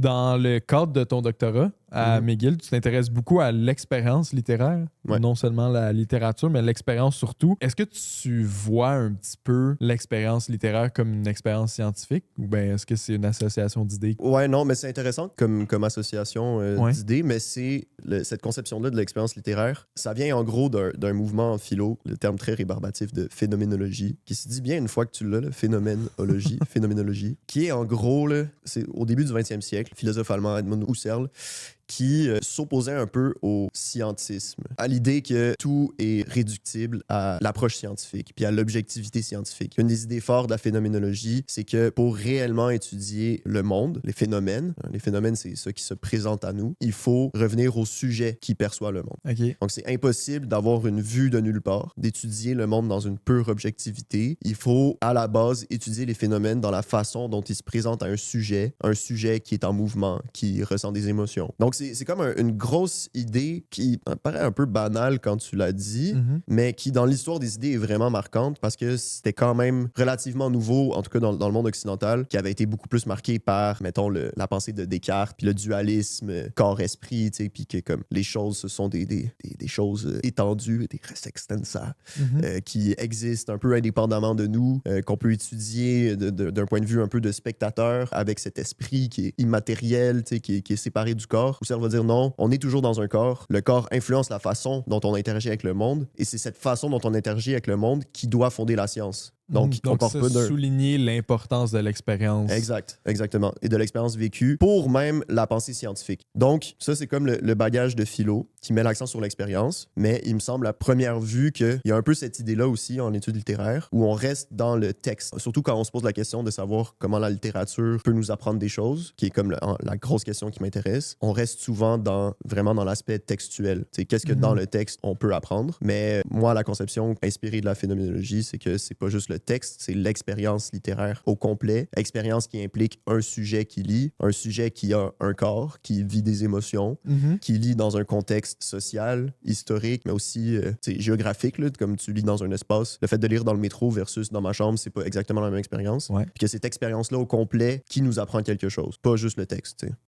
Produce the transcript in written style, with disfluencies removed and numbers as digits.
Dans le cadre de ton doctorat à McGill, tu t'intéresses beaucoup à l'expérience littéraire, non seulement la littérature, mais l'expérience surtout. Est-ce que tu vois un petit peu l'expérience littéraire comme une expérience scientifique ou bien est-ce que c'est une association d'idées? Ouais, non, mais c'est intéressant comme association d'idées, mais cette conception-là de l'expérience littéraire, ça vient en gros d'un mouvement en philo, le terme très rébarbatif de phénoménologie, qui se dit bien une fois que tu l'as, phénoménologie, qui est en gros, là, c'est au début du 20e siècle, philosophe allemand Edmund Husserl, qui s'opposait un peu au scientisme, à l'idée que tout est réductible à l'approche scientifique, puis à l'objectivité scientifique. Une des idées fortes de la phénoménologie, c'est que pour réellement étudier le monde, les phénomènes, c'est ce qui se présente à nous, il faut revenir au sujet qui perçoit le monde. Okay. Donc c'est impossible d'avoir une vue de nulle part, d'étudier le monde dans une pure objectivité. Il faut à la base étudier les phénomènes dans la façon dont ils se présentent à un sujet qui est en mouvement, qui ressent des émotions. Donc c'est comme une grosse idée qui paraît un peu banale quand tu l'as dit, mais qui, dans l'histoire des idées, est vraiment marquante parce que c'était quand même relativement nouveau, en tout cas dans le monde occidental, qui avait été beaucoup plus marqué par, mettons, la pensée de Descartes, puis le dualisme corps-esprit, tu sais, puis que comme les choses, ce sont des choses étendues, des res extensa, qui existent un peu indépendamment de nous, qu'on peut étudier d'un point de vue un peu de spectateur, avec cet esprit qui est immatériel, tu sais, qui est séparé du corps. Husserl va dire non, on est toujours dans un corps. Le corps influence la façon dont on interagit avec le monde et c'est cette façon dont on interagit avec le monde qui doit fonder la science. Donc ça, souligner l'importance de l'expérience. Exactement. Et de l'expérience vécue pour même la pensée scientifique. Donc, ça, c'est comme le bagage de philo qui met l'accent sur l'expérience, mais il me semble à première vue qu'il y a un peu cette idée-là aussi en études littéraires où on reste dans le texte. Surtout quand on se pose la question de savoir comment la littérature peut nous apprendre des choses, qui est comme la grosse question qui m'intéresse. On reste souvent vraiment dans l'aspect textuel. C'est qu'est-ce que dans le texte on peut apprendre. Mais moi, la conception inspirée de la phénoménologie, c'est que c'est pas juste le texte, c'est l'expérience littéraire au complet. Expérience qui implique un sujet qui lit, un sujet qui a un corps, qui vit des émotions, qui lit dans un contexte social, historique, mais aussi géographique, là, comme tu lis dans un espace. Le fait de lire dans le métro versus dans ma chambre, c'est pas exactement la même expérience. Ouais. Puis que cette expérience-là au complet qui nous apprend quelque chose, pas juste le texte. T'sais.